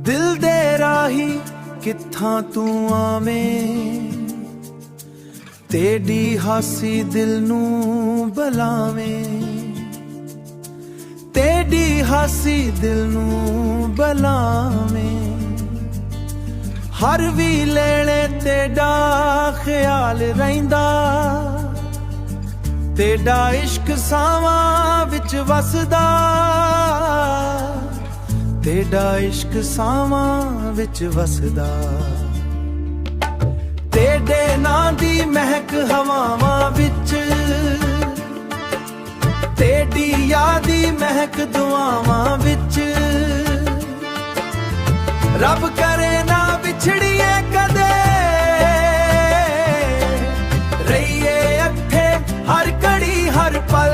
दिल दे राही कित्थां तू आवें, तेरी हासी दिल नू बलावें, तेरी हासी दिल नू बलावें। हर वेले तेरा ख्याल रहिंदा, तेरा इश्क सावां विच वसदा, तेरा इश्क सावां विच वसदा। तेरे नां दी महक हवावां विच, तेरी यादी महक दुआवां विच। रब करे ना बिछड़िए कदे, रहिए अखे हर घड़ी हर पल।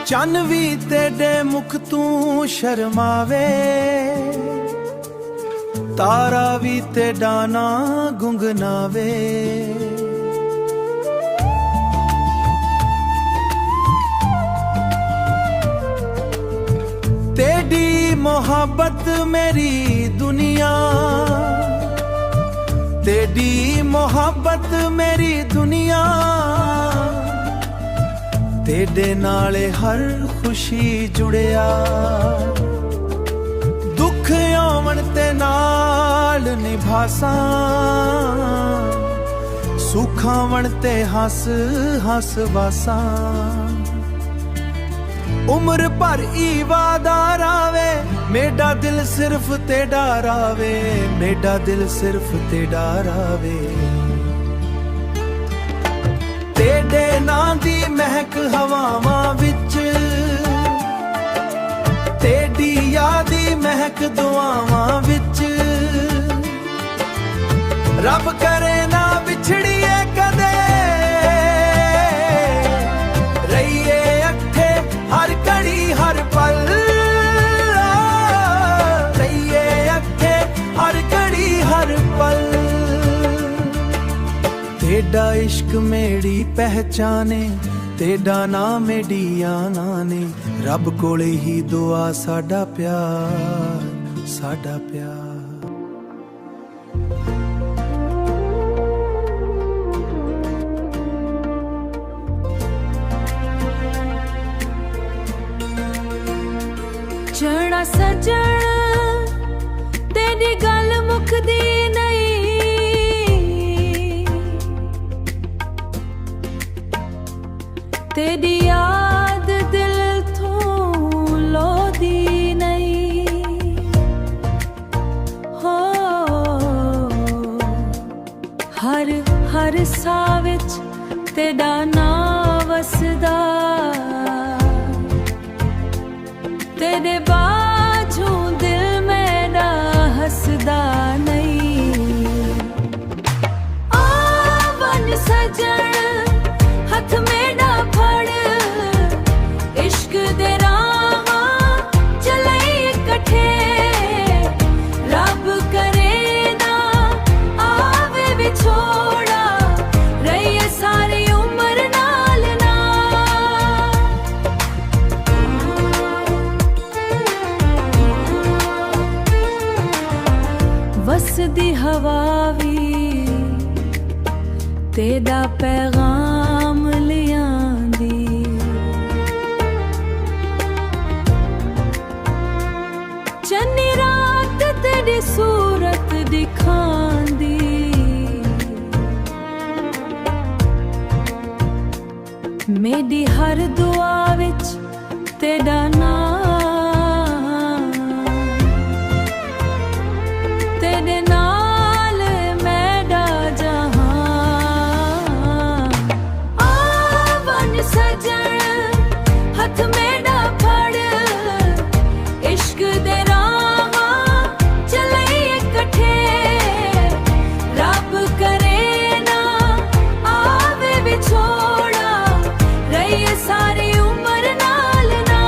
चन भी तेरे मुख तू शर्मावे, तारा भी तेरा ना गुंगनावे। तेरी मोहब्बत मेरी दुनिया, तेरी मोहब्बत मेरी दुनिया। तेरे नाले हर खुशी जुड़िया, दुख आवन ते नाल निभासा, सुख आवन ते हस हस वासा। उम्र भर ई वादा रावे, मेरा दिल सिर्फ तेरा रावे, मेरा दिल सिर्फ तेरा रावे। तेरे नां दी महक हवावां विच, तेरी यादी महक दुआवां विच। रब करे ना बिछड़िए कदे, रहिए अखे हर घड़ी हर पल। रहिए अखे हर घड़ी हर पल। तेरा इश्क मेरी पहचाने, तेरा नाम मेरी आना ने। रब कोले ही दुआ साडा प्यार, साडा प्यार। जड़ा सजन तेरी गल मुकदी नहीं, तेरी याद दिल तो लोदी नहीं। हो हर हर साह विच तेरा नाम वसदा, तेरे बाजू दिल मेरा हसदा नहीं। आवन सजन हथ मेरा फड़, इश्क दे रावां चले इकट्ठे। रब करे ना आवे विछोड़ा, रहिए सारी उम्र नाल ना। वसदी हवा भी तेरा पैगाम लियांदी, चन्नी रात तेरी सूरत दिखांदी। मेरी हर दुआ विच तेरा नाम, तेरे नाल मेरा जहां। आवन सजन हथ मेरा फड़, इश्क दे रावां चले इकट्ठे। रब करे ना आवे विछोड़ा, रहिए सारी उम्र नाल ना।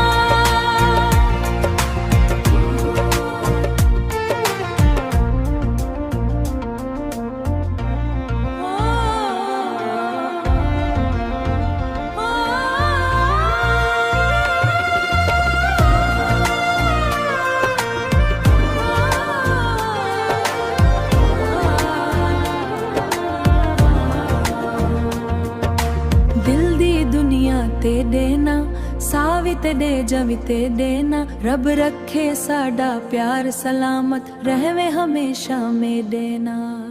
दुनिया तेरे ना साह भी तेरे जवी तेरे ना रब रखे साडा प्यार सलामत रहवे हमेशा मेरे ना।